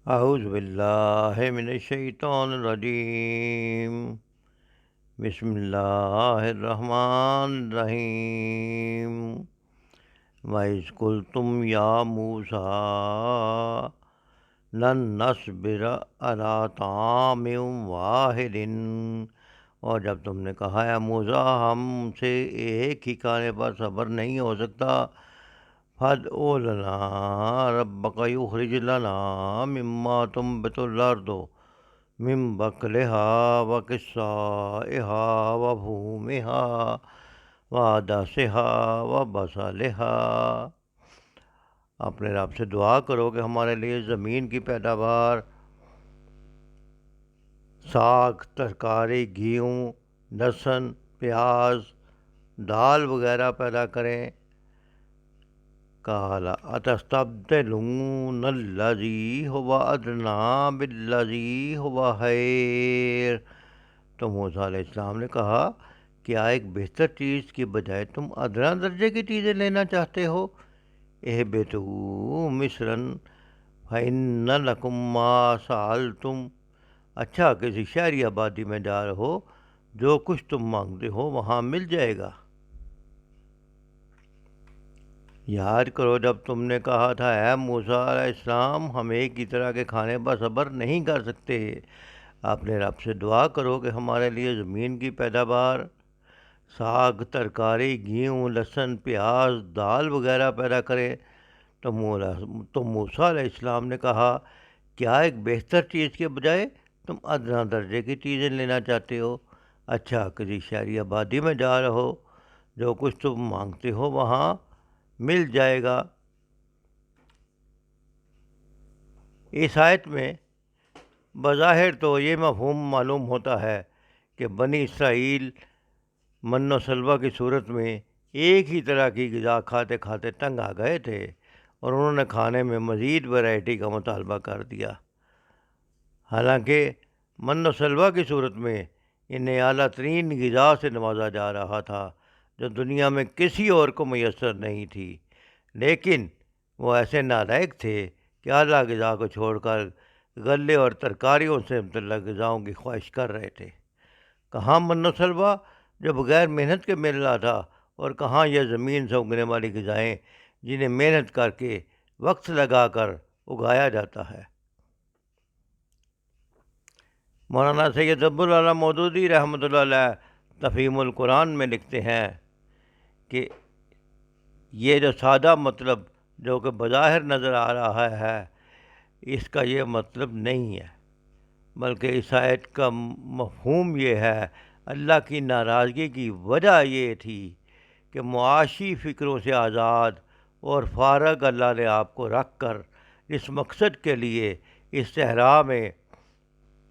اعوذ باللہ من الشیطان الرجیم، بسم اللہ الرحمن الرحیم۔ وَإِذْ قُلْتُمْ يَا مُوسَىٰ لَن نَّصْبِرَ عَلَىٰ طَعَامٍ وَاحِدٍ، اور جب تم نے کہا ہے موسیٰ ہم سے ایک ہی کھانے پر صبر نہیں ہو سکتا، فَادْعُ لَنَا رَبَّكَ يُخْرِجْ لَنَا مِمَّا تُنبِتُ الْأَرْضُ مِن بَقْلِهَا وَقِثَّائِهَا وَفُومِهَا وَعَدَسِهَا وَبَصَلِهَا۔ اپنے رب سے دعا کرو کہ ہمارے لیے زمین کی پیداوار، ساگ، ترکاری، گیہوں، لہسن، پیاز، دال وغیرہ پیدا کریں۔ قال اتستبدلون الذی هو ادنی بالذی هو خیر۔ تو موسیٰ علیہ السلام نے کہا، کیا ایک بہتر چیز کی بجائے تم ادنا درجے کی چیزیں لینا چاہتے ہو؟ اہبطوا مصرا فإن لکم ما سألتم۔ اچھا کسی شہری آبادی میں جا رہے ہو، جو کچھ تم مانگتے ہو وہاں مل جائے گا۔ یاد کرو جب تم نے کہا تھا اے موسیٰ علیہ السلام ہم ایک ہی طرح کے کھانے پر صبر نہیں کر سکتے۔ اپنے رب سے دعا کرو کہ ہمارے لیے زمین کی پیداوار، ساگ، ترکاری، گیہوں، لہسن، پیاز، دال وغیرہ پیدا کرے۔ تو موسیٰ علیہ السلام نے کہا، کیا ایک بہتر چیز کے بجائے تم ادنا درجے کی چیزیں لینا چاہتے ہو؟ اچھا کسی شہری آبادی میں جا رہے ہو، جو کچھ تم مانگتے ہو وہاں مل جائے گا۔ اس آیت میں بظاہر تو یہ مفہوم معلوم ہوتا ہے کہ بنی اسرائیل من و سلوہ کی صورت میں ایک ہی طرح کی غذا کھاتے کھاتے تنگ آ گئے تھے اور انہوں نے کھانے میں مزید ورائٹی کا مطالبہ کر دیا۔ حالانکہ من و سلوہ کی صورت میں انہیں اعلیٰ ترین غذا سے نوازا جا رہا تھا جو دنیا میں کسی اور کو میسر نہیں تھی، لیکن وہ ایسے نالائق تھے کہ اعلیٰ غذا کو چھوڑ کر غلے اور ترکاریوں سے متعلق غذاؤں کی خواہش کر رہے تھے۔ کہاں من و سلوہ جو بغیر محنت کے مل رہا تھا، اور کہاں یہ زمین سے اگنے والی غذائیں جنہیں محنت کر کے وقت لگا کر اگایا جاتا ہے۔ مولانا سید عبدالعلی مودودی رحمۃ اللہ علیہ تفہیم القرآن میں لکھتے ہیں کہ یہ جو سادہ مطلب جو کہ بظاہر نظر آ رہا ہے، اس کا یہ مطلب نہیں ہے، بلکہ اس آیت کا مفہوم یہ ہے، اللہ کی ناراضگی کی وجہ یہ تھی کہ معاشی فکروں سے آزاد اور فارغ اللہ نے آپ کو رکھ کر اس مقصد کے لیے اس صحرا میں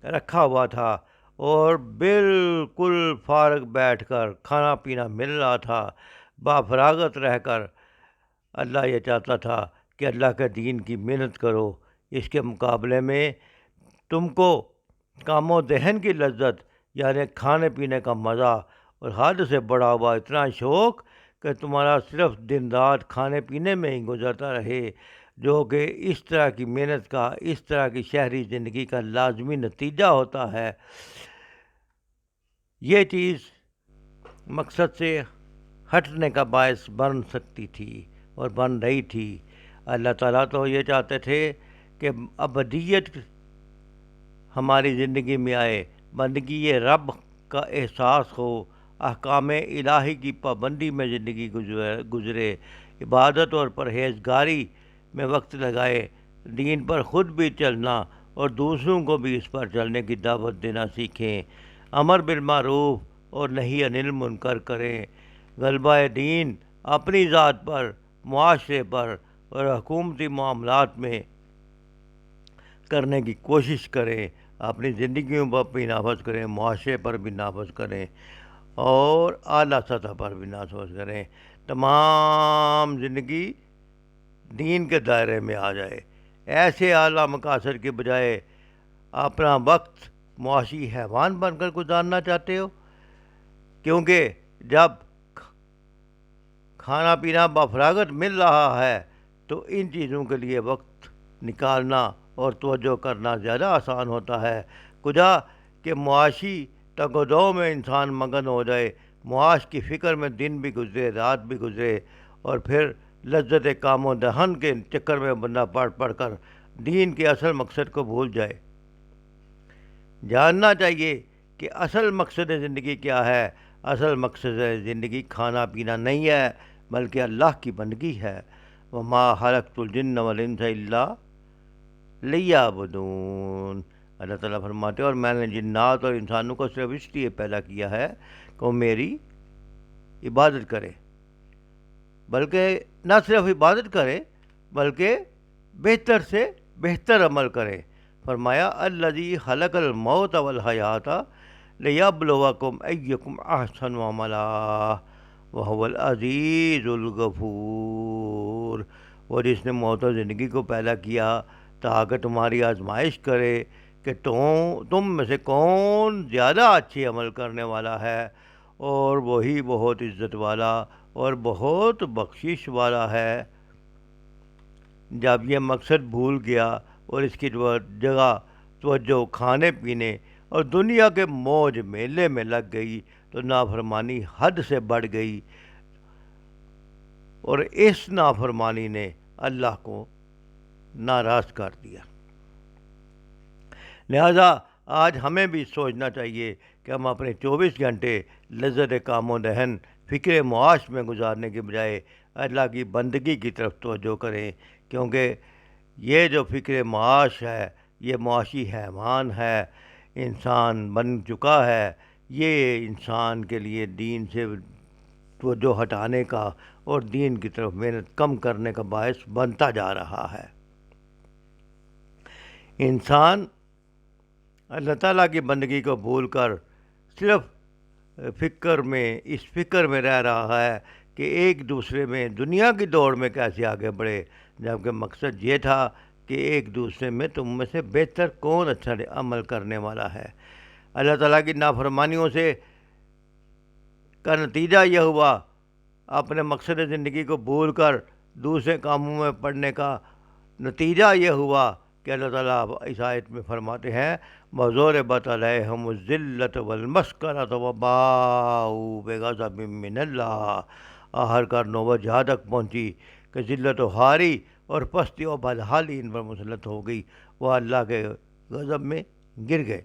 رکھا ہوا تھا، اور بالکل فارغ بیٹھ کر کھانا پینا مل رہا تھا۔ بافراغت رہ کر اللہ یہ چاہتا تھا کہ اللہ کے دین کی محنت کرو، اس کے مقابلے میں تم کو کام و دہن کی لذت یعنی کھانے پینے کا مزہ، اور حد سے بڑا ہوا اتنا شوق کہ تمہارا صرف دن رات کھانے پینے میں ہی گزرتا رہے، جو کہ اس طرح کی محنت کا، اس طرح کی شہری زندگی کا لازمی نتیجہ ہوتا ہے۔ یہ چیز مقصد سے ہٹنے کا باعث بن سکتی تھی اور بن رہی تھی۔ اللہ تعالیٰ تو یہ چاہتے تھے کہ ابدیت ہماری زندگی میں آئے، بندگی رب کا احساس ہو، احکام الہی کی پابندی میں زندگی گزرے، عبادت اور پرہیزگاری میں وقت لگائے، دین پر خود بھی چلنا اور دوسروں کو بھی اس پر چلنے کی دعوت دینا سیکھیں، امر بالمعروف اور نہی عن المنکر کریں، غلبہ دین اپنی ذات پر، معاشرے پر اور حکومتی معاملات میں کرنے کی کوشش کریں، اپنی زندگیوں پر بھی نافذ کریں، معاشرے پر بھی نافذ کریں اور اعلیٰ سطح پر بھی نافذ کریں۔ تمام زندگی دین کے دائرے میں آ جائے۔ ایسے اعلیٰ مقاصد کے بجائے اپنا وقت معاشی حیوان بن کر گزارنا چاہتے ہو، کیونکہ جب کھانا پینا بفراغت مل رہا ہے تو ان چیزوں کے لیے وقت نکالنا اور توجہ کرنا زیادہ آسان ہوتا ہے، کجا کہ معاشی تگ و دو میں انسان مگن ہو جائے، معاش کی فکر میں دن بھی گزرے رات بھی گزرے، اور پھر لذت کام و دہن کے چکر میں بندہ پڑھ پڑھ کر دین کے اصل مقصد کو بھول جائے۔ جاننا چاہیے کہ اصل مقصد زندگی کیا ہے۔ اصل مقصد زندگی کھانا پینا نہیں ہے، بلکہ اللہ کی بندگی ہے۔ وما خلقت الجن والانس الا لیعبدون۔ اللہ تعالیٰ فرماتے ہیں اور میں نے جنات اور انسانوں کو صرف اس لیے پیدا کیا ہے کہ وہ میری عبادت کرے، بلکہ نہ صرف عبادت کرے بلکہ بہتر سے بہتر عمل کرے۔ فرمایا الذی خلق الموت والحیات لیبلوکم ایکم احسن عملا وہو العزیز الغفور۔ وہ جس نے موت و زندگی کو پیدا کیا تاکہ تمہاری آزمائش کرے کہ تم میں سے کون زیادہ اچھی عمل کرنے والا ہے، اور وہی بہت عزت والا اور بہت بخشش والا ہے۔ جب یہ مقصد بھول گیا اور اس کی جگہ توجہ کھانے پینے اور دنیا کے موج میلے میں لگ گئی تو نافرمانی حد سے بڑھ گئی، اور اس نافرمانی نے اللہ کو ناراض کر دیا۔ لہذا آج ہمیں بھی سوچنا چاہیے کہ ہم اپنے 24 گھنٹے لذت کام و دہن فکر معاش میں گزارنے کے بجائے اللہ کی بندگی کی طرف توجہ کریں، کیونکہ یہ جو فکر معاش ہے یہ معاشی حیوان ہے، انسان بن چکا ہے، یہ انسان کے لیے دین سے توجہ ہٹانے کا اور دین کی طرف محنت کم کرنے کا باعث بنتا جا رہا ہے۔ انسان اللہ تعالیٰ کی بندگی کو بھول کر صرف اس فکر میں رہ رہا ہے کہ ایک دوسرے میں دنیا کی دوڑ میں کیسے آگے بڑھے، جبکہ مقصد یہ تھا کہ ایک دوسرے میں تم میں سے بہتر کون اچھا عمل کرنے والا ہے۔ اللہ تعالیٰ کی نافرمانیوں سے کا نتیجہ یہ ہوا، اپنے مقصد زندگی کو بھول کر دوسرے کاموں میں پڑنے کا نتیجہ یہ ہوا کہ اللہ تعالیٰ اس آیت میں فرماتے ہیں وَضُرِبَتْ عَلَيْهِمُ الذِّلَّةُ وَالْمَسْكَنَةُ وَبَاءُوا بِغَضَبٍ مِّنَ اللَّهِ۔ آخر کار نوبت جہاں تک پہنچی کہ ذلت و ہاری اور پستی و بدحالی ان پر مسلط ہو گئی، وہ اللہ کے غضب میں گر گئے۔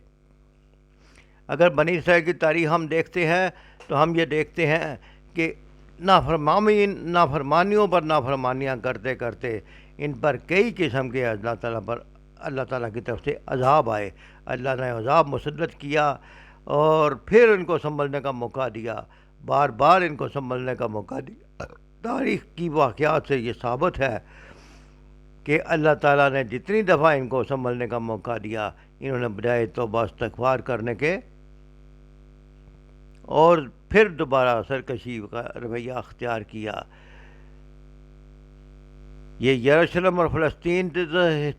اگر بنی اسرائیل کی تاریخ ہم دیکھتے ہیں تو ہم یہ دیکھتے ہیں کہ نافرمانیوں پر نافرمانیاں کرتے کرتے ان پر کئی قسم کے اللہ تعالیٰ کی طرف سے عذاب آئے۔ اللہ نے عذاب مسلط کیا اور پھر ان کو سنبھلنے کا موقع دیا، بار بار ان کو سنبھلنے کا موقع دیا۔ تاریخ کی واقعات سے یہ ثابت ہے کہ اللہ تعالیٰ نے جتنی دفعہ ان کو سنبھلنے کا موقع دیا، انہوں نے بجائے توبہ استغفار کرنے کے اور پھر دوبارہ سرکشی کا رویہ اختیار کیا۔ یہ یروشلم اور فلسطین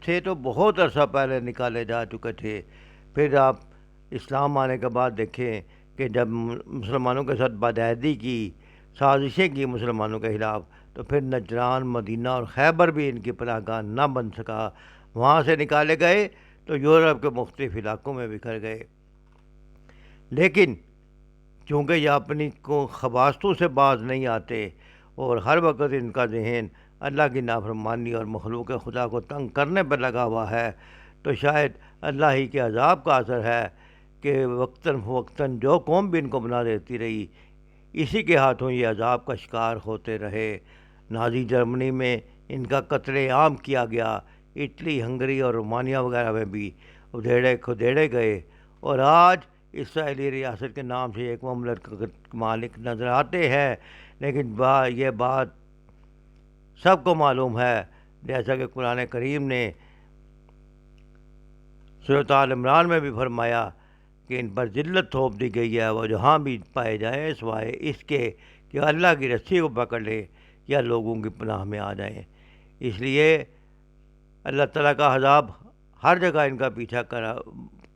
تھے تو بہت عرصہ پہلے نکالے جا چکے تھے۔ پھر آپ اسلام آنے کے بعد دیکھیں کہ جب مسلمانوں کے ساتھ بدعہدی کی، سازشیں کی مسلمانوں کے خلاف، تو پھر نجران، مدینہ اور خیبر بھی ان کی پناہ گاہ نہ بن سکا۔ وہاں سے نکالے گئے تو یورپ کے مختلف علاقوں میں بکھر گئے۔ لیکن چونکہ یہ اپنی خباستوں سے باز نہیں آتے اور ہر وقت ان کا ذہن اللہ کی نافرمانی اور مخلوق خدا کو تنگ کرنے پر لگا ہوا ہے، تو شاید اللہ ہی کے عذاب کا اثر ہے کہ وقتاً فوقتاً جو قوم بھی ان کو بنا دیتی رہی، اسی کے ہاتھوں یہ عذاب کا شکار ہوتے رہے۔ نازی جرمنی میں ان کا قتل عام کیا گیا، اٹلی، ہنگری اور رومانیہ وغیرہ میں بھی ادھیڑے کھدیڑے گئے، اور آج اسرائیلی ریاست کے نام سے ایک مملکت مالک نظر آتے ہیں، لیکن یہ بات سب کو معلوم ہے، جیسا کہ قرآن کریم نے سورۃ آل عمران میں بھی فرمایا کہ ان پر ذلت تھوپ دی گئی ہے، وہ جہاں بھی پائے جائیں سوائے اس کے کہ اللہ کی رسی کو پکڑ لے یا لوگوں کی پناہ میں آ جائیں۔ اس لیے اللہ تعالیٰ کا عذاب ہر جگہ ان کا پیچھا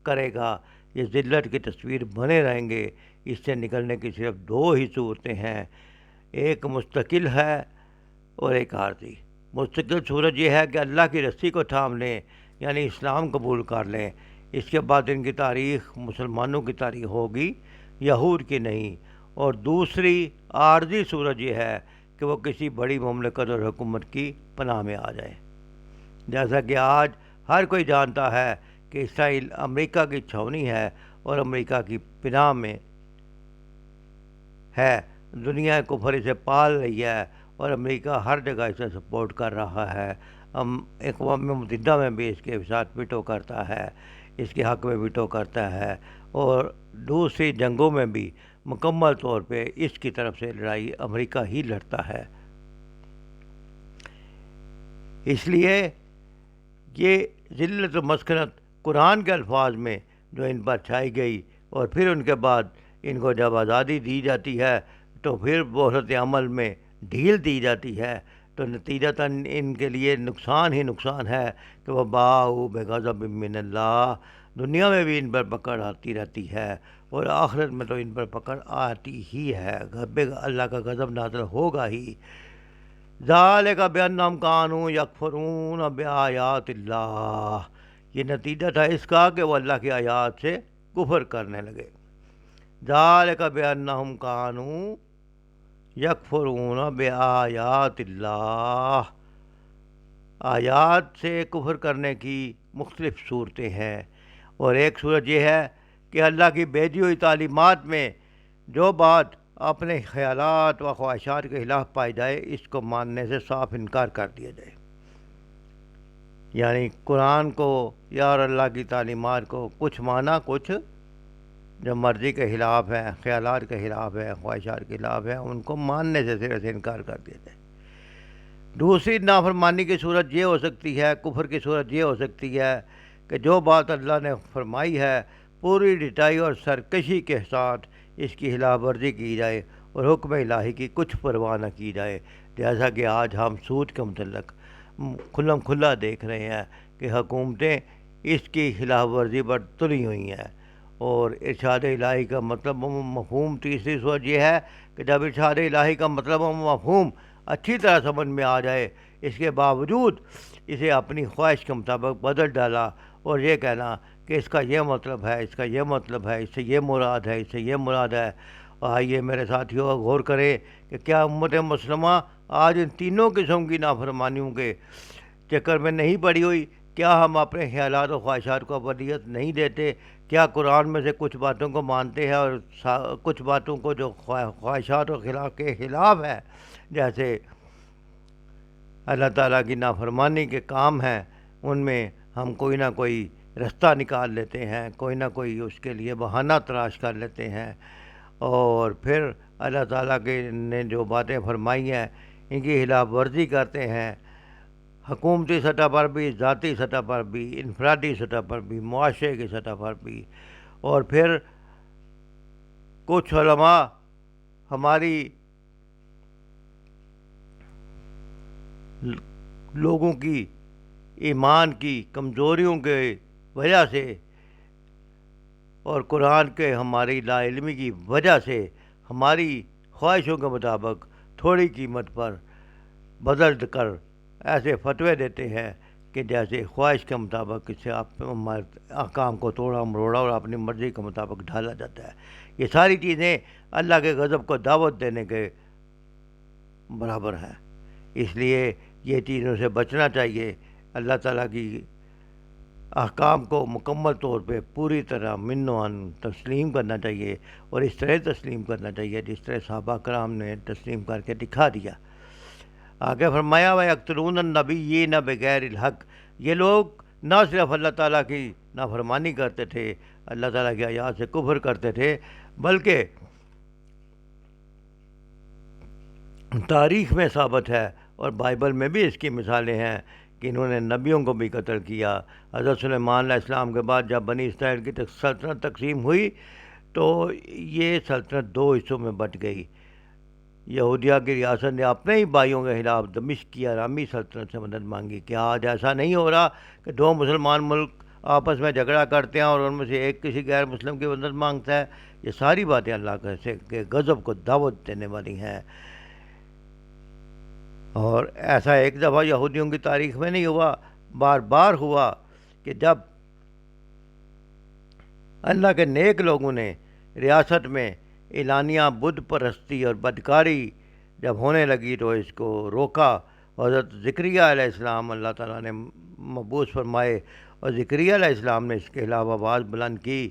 کرے گا، یہ ذلت کی تصویر بنے رہیں گے۔ اس سے نکلنے کی صرف دو ہی صورتیں ہیں، ایک مستقل ہے اور ایک عارضی۔ مستقل صورت یہ ہے کہ اللہ کی رسی کو تھام لیں یعنی اسلام قبول کر لیں، اس کے بعد ان کی تاریخ مسلمانوں کی تاریخ ہوگی، یہود کی نہیں۔ اور دوسری عارضی صورت یہ ہے کہ وہ کسی بڑی مملکت اور حکومت کی پناہ میں آ جائیں، جیسا کہ آج ہر کوئی جانتا ہے کہ اسرائیل امریکہ کی چھاؤنی ہے اور امریکہ کی پناہ میں ہے۔ دنیا کفر اسے پال رہی ہے اور امریکہ ہر جگہ اسے سپورٹ کر رہا ہے۔ اقوام متحدہ میں بھی اس کے ساتھ ویٹو کرتا ہے، اس کے حق میں ویٹو کرتا ہے، اور دوسری جنگوں میں بھی مکمل طور پہ اس کی طرف سے لڑائی امریکہ ہی لڑتا ہے۔ اس لیے یہ ذلت و مسکنت قرآن کے الفاظ میں جو ان پر چھائی گئی، اور پھر ان کے بعد ان کو جب آزادی دی جاتی ہے تو پھر بحرت عمل میں ڈھیل دی جاتی ہے، تو نتیجتاً ان کے لیے نقصان ہی نقصان ہے کہ وہ باؤ بغضب من اللہ، دنیا میں بھی ان پر پکڑ آتی رہتی ہے اور آخرت میں تو ان پر پکڑ آتی ہی ہے، اللہ کا غضب نازل ہوگا ہی۔ ذالک بأنہم کانوا یکفرون بآیات اللہ، یہ نتیجہ تھا اس کا کہ وہ اللہ کی آیات سے کفر کرنے لگے۔ ذالک بأنہم کانوا یکفرون بآیات اللہ، آیات سے کفر کرنے کی مختلف صورتیں ہیں، اور ایک صورت یہ ہے کہ اللہ کی بھیجی ہوئی تعلیمات میں جو بات اپنے خیالات و خواہشات کے خلاف پائی جائے، اس کو ماننے سے صاف انکار کر دیا جائے، یعنی قرآن کو یا اور اللہ کی تعلیمات کو کچھ مانا، کچھ جو مرضی کے خلاف ہے، خیالات کے خلاف ہے، خواہشات کے خلاف ہے، ان کو ماننے سے صرف انکار کر دیا جائے۔ دوسری نافرمانی کی صورت یہ ہو سکتی ہے، کفر کی صورت یہ ہو سکتی ہے کہ جو بات اللہ نے فرمائی ہے پوری ڈٹائی اور سرکشی کے ساتھ اس کی خلاف ورزی کی جائے اور حکم الہی کی کچھ پرواہ نہ کی جائے، جیسا کہ آج ہم سود کے متعلق کھلم کھلا دیکھ رہے ہیں کہ حکومتیں اس کی خلاف ورزی پر تلی ہوئی ہیں۔ اور ارشاد الہی کا مطلب و مفہوم، تیسری صورت یہ ہے کہ جب ارشاد الہی کا مطلب و مفہوم اچھی طرح سمجھ میں آ جائے، اس کے باوجود اسے اپنی خواہش کے مطابق بدل ڈالا اور یہ کہنا کہ اس کا یہ مطلب ہے، اس کا یہ مطلب ہے، اس سے یہ مراد ہے، اس سے یہ مراد ہے۔ آئیے میرے ساتھیوں غور کریں کہ کیا امت مسلمہ آج ان تینوں قسم کی نافرمانیوں کے چکر میں نہیں پڑی ہوئی؟ کیا ہم اپنے خیالات و خواہشات کو ابدیت نہیں دیتے؟ کیا قرآن میں سے کچھ باتوں کو مانتے ہیں اور کچھ باتوں کو جو خواہشات و خلاف کے خلاف ہے، جیسے اللہ تعالیٰ کی نافرمانی کے کام ہیں، ان میں ہم کوئی نہ کوئی رستہ نکال لیتے ہیں، کوئی نہ کوئی اس کے لیے بہانہ تلاش کر لیتے ہیں، اور پھر اللہ تعالیٰ کے نے جو باتیں فرمائی ہیں ان کی خلاف ورزی کرتے ہیں، حکومتی سطح پر بھی، ذاتی سطح پر بھی، انفرادی سطح پر بھی، معاشرے کی سطح پر بھی۔ اور پھر کچھ علماء ہماری لوگوں کی ایمان کی کمزوریوں کے وجہ سے اور قرآن کے ہماری لا علمی کی وجہ سے ہماری خواہشوں کے مطابق تھوڑی قیمت پر بدل کر ایسے فتوے دیتے ہیں کہ جیسے خواہش کے مطابق اسے احکام کو توڑا مروڑا اور اپنی مرضی کے مطابق ڈھالا جاتا ہے۔ یہ ساری چیزیں اللہ کے غضب کو دعوت دینے کے برابر ہیں، اس لیے یہ چیزوں سے بچنا چاہیے۔ اللہ تعالیٰ کی احکام کو مکمل طور پہ پوری طرح من و عن تسلیم کرنا چاہیے، اور اس طرح تسلیم کرنا چاہیے جس طرح صحابہ کرام نے تسلیم کر کے دکھا دیا۔ آگے فرمایا وَيَقْتُلُونَ النَّبِيِّينَ بِغَيْرِ الْحَقِّ، یہ لوگ نہ صرف اللہ تعالیٰ کی نافرمانی کرتے تھے، اللہ تعالیٰ کی آیات سے کفر کرتے تھے، بلکہ تاریخ میں ثابت ہے اور بائبل میں بھی اس کی مثالیں ہیں کہ انہوں نے نبیوں کو بھی قتل کیا۔ حضرت سلیمان علیہ السلام کے بعد جب بنی اسرائیل کی سلطنت تقسیم ہوئی تو یہ سلطنت دو حصوں میں بٹ گئی۔ یہودیہ کی ریاست نے اپنے ہی بھائیوں کے خلاف دمشق کی آرامی سلطنت سے مدد مانگی۔ کیا آج ایسا نہیں ہو رہا کہ دو مسلمان ملک آپس میں جھگڑا کرتے ہیں اور ان میں سے ایک کسی غیر مسلم کی مدد مانگتا ہے؟ یہ ساری باتیں اللہ کے غضب کو دعوت دینے والی ہیں، اور ایسا ایک دفعہ یہودیوں کی تاریخ میں نہیں ہوا، بار بار ہوا۔ کہ جب اللہ کے نیک لوگوں نے ریاست میں اعلانیہ بت پرستی اور بدکاری جب ہونے لگی تو اس کو روکا. حضرت زکریا علیہ السلام اللہ تعالیٰ نے مبعوث فرمائے اور زکریا علیہ السلام نے اس کے خلاف آواز بلند کی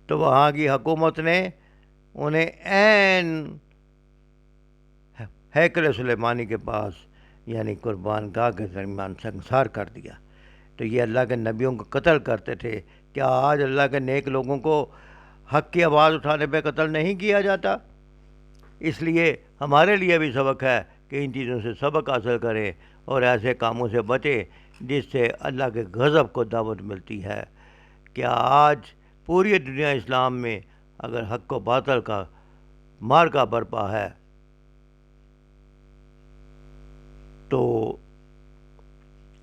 تو وہاں کی حکومت نے انہیں عین ہیکل سلیمانی کے پاس یعنی قربان گاہ کے درمیان سنسار کر دیا. تو یہ اللہ کے نبیوں کو قتل کرتے تھے. کیا آج اللہ کے نیک لوگوں کو حق کی آواز اٹھانے پہ قتل نہیں کیا جاتا؟ اس لیے ہمارے لیے بھی سبق ہے کہ ان چیزوں سے سبق حاصل کریں اور ایسے کاموں سے بچیں جس سے اللہ کے غضب کو دعوت ملتی ہے. کیا آج پوری دنیا اسلام میں اگر حق و باطل کا مارکا برپا ہے تو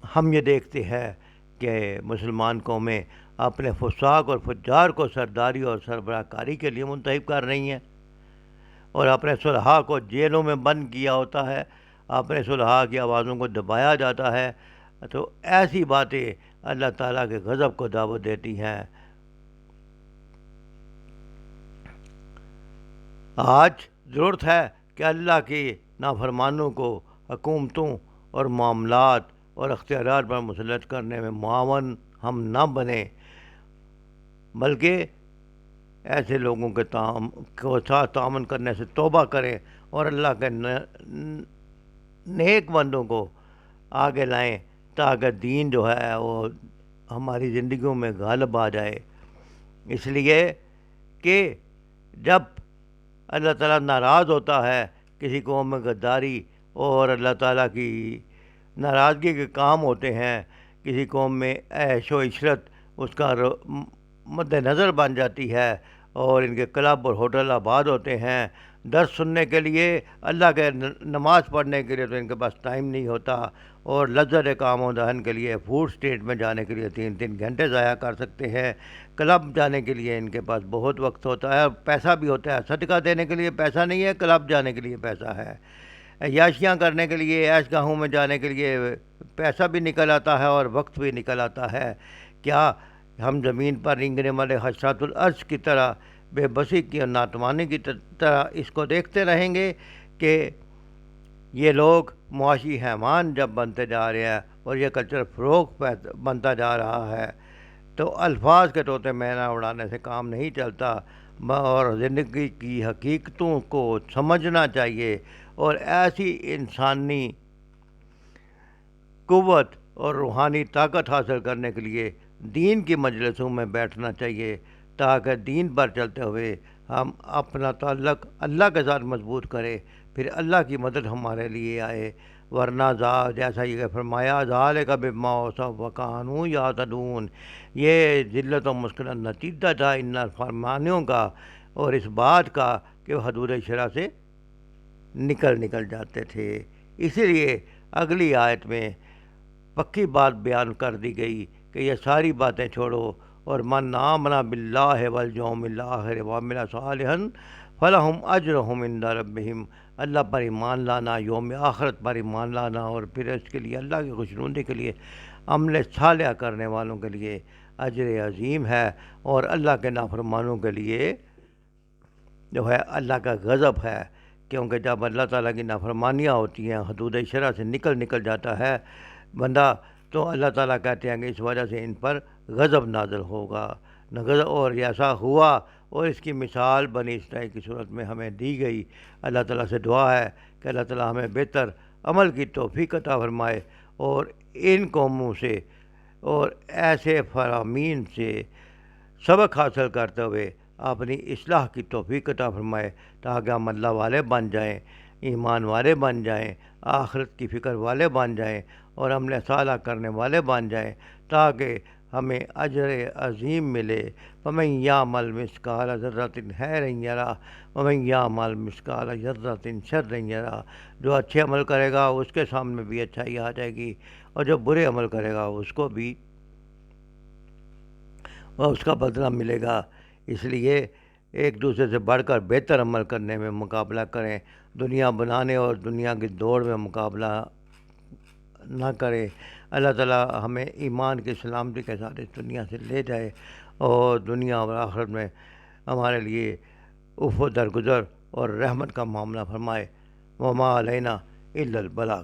ہم یہ دیکھتے ہیں کہ مسلمان قومیں اپنے فساق اور فجار کو سرداری اور سربراہ کاری کے لیے منتخب کر رہی ہیں اور اپنے صلحاء کو جیلوں میں بند کیا ہوتا ہے، اپنے صلحاء کی آوازوں کو دبایا جاتا ہے. تو ایسی باتیں اللہ تعالیٰ کے غضب کو دعوت دیتی ہیں. آج ضرورت ہے کہ اللہ کی نافرمانوں کو حکومتوں اور معاملات اور اختیارات پر مسلط کرنے میں معاون ہم نہ بنیں، بلکہ ایسے لوگوں کے ساتھ تعاون کرنے سے توبہ کریں اور اللہ کے نیک بندوں کو آگے لائیں تاکہ دین جو ہے وہ ہماری زندگیوں میں غالب آ جائے. اس لیے کہ جب اللہ تعالیٰ ناراض ہوتا ہے کسی قوم میں غداری اور اللہ تعالیٰ کی ناراضگی کے کام ہوتے ہیں، کسی قوم میں عیش و عشرت اس کا مد نظر بن جاتی ہے اور ان کے کلب اور ہوٹل آباد ہوتے ہیں، درس سننے کے لیے اللہ کے نماز پڑھنے کے لیے تو ان کے پاس ٹائم نہیں ہوتا اور لذت کام و دہن کے لیے فوڈ اسٹریٹ میں جانے کے لیے 3 گھنٹے ضائع کر سکتے ہیں. کلب جانے کے لیے ان کے پاس بہت وقت ہوتا ہے اور پیسہ بھی ہوتا ہے. صدقہ دینے کے لیے پیسہ نہیں ہے، کلب جانے کے لیے پیسہ ہے. عیاشیاں کرنے کے لیے عیش گاہوں میں جانے کے لیے پیسہ بھی نکل آتا ہے اور وقت بھی نکل آتا ہے. کیا ہم زمین پر رینگنے والے حشرات الارض کی طرح بے بسی کی اور ناتوانی کی طرح اس کو دیکھتے رہیں گے کہ یہ لوگ معاشی حیوان جب بنتے جا رہے ہیں اور یہ کلچر فروغ بنتا جا رہا ہے تو الفاظ کے طوطے مینا اڑانے سے کام نہیں چلتا اور زندگی کی حقیقتوں کو سمجھنا چاہیے اور ایسی انسانی قوت اور روحانی طاقت حاصل کرنے کے لیے دین کی مجلسوں میں بیٹھنا چاہیے تاکہ دین پر چلتے ہوئے ہم اپنا تعلق اللہ کے ساتھ مضبوط کریں، پھر اللہ کی مدد ہمارے لیے آئے. ورنہ جیسا یہ فرمایا ذالک بما عصوا وکانوا یعتدون، یہ ذلت و مسکنت نتیجہ تھا ان فرمانیوں کا اور اس بات کا کہ وہ حدود شرع سے نکل جاتے تھے. اسی لیے اگلی آیت میں پکی بات بیان کر دی گئی کہ یہ ساری باتیں چھوڑو اور من آمن باللہ والیوم الآخر وعمل صالحا فلہم اجرہم عند ربہم. اللہ پر ایمان لانا، یوم آخرت پر ایمان لانا اور پھر اس کے لیے اللہ کی خوشنودی کے لیے عمل صالح کرنے والوں کے لیے اجر عظیم ہے اور اللہ کے نافرمانوں کے لیے جو ہے اللہ کا غضب ہے. کیونکہ جب اللہ تعالیٰ کی نافرمانیاں ہوتی ہیں، حدود شرع سے نکل جاتا ہے بندہ، تو اللہ تعالیٰ کہتے ہیں کہ اس وجہ سے ان پر غضب نازل ہوگا. اور ایسا ہوا اور اس کی مثال بنی اسرائیل کی صورت میں ہمیں دی گئی. اللہ تعالیٰ سے دعا ہے کہ اللہ تعالیٰ ہمیں بہتر عمل کی توفیق عطا فرمائے اور ان قوموں سے اور ایسے فرامین سے سبق حاصل کرتے ہوئے اپنی اصلاح کی توفیق عطا فرمائے تاکہ ہم اللہ والے بن جائیں، ایمان والے بن جائیں، آخرت کی فکر والے بن جائیں اور عمل صالح کرنے والے بن جائیں تاکہ ہمیں اجر عظیم ملے. ومن یعمل مثقال ذرۃ خیرا یرہ ومن یعمل مثقال ذرۃ شرا یرہ. جو اچھے عمل کرے گا اس کے سامنے بھی اچھائی آ جائے گی اور جو برے عمل کرے گا اس کو بھی اس کا بدلہ ملے گا. اس لیے ایک دوسرے سے بڑھ کر بہتر عمل کرنے میں مقابلہ کریں. دنیا بنانے اور دنیا کی دوڑ میں مقابلہ نہ کرے۔ اللہ تعالیٰ ہمیں ایمان کی سلامتی کے ساتھ اس دنیا سے لے جائے اور دنیا اور آخرت میں ہمارے لیے عفو درگزر اور رحمت کا معاملہ فرمائے۔ وما علینا الا البلاغ۔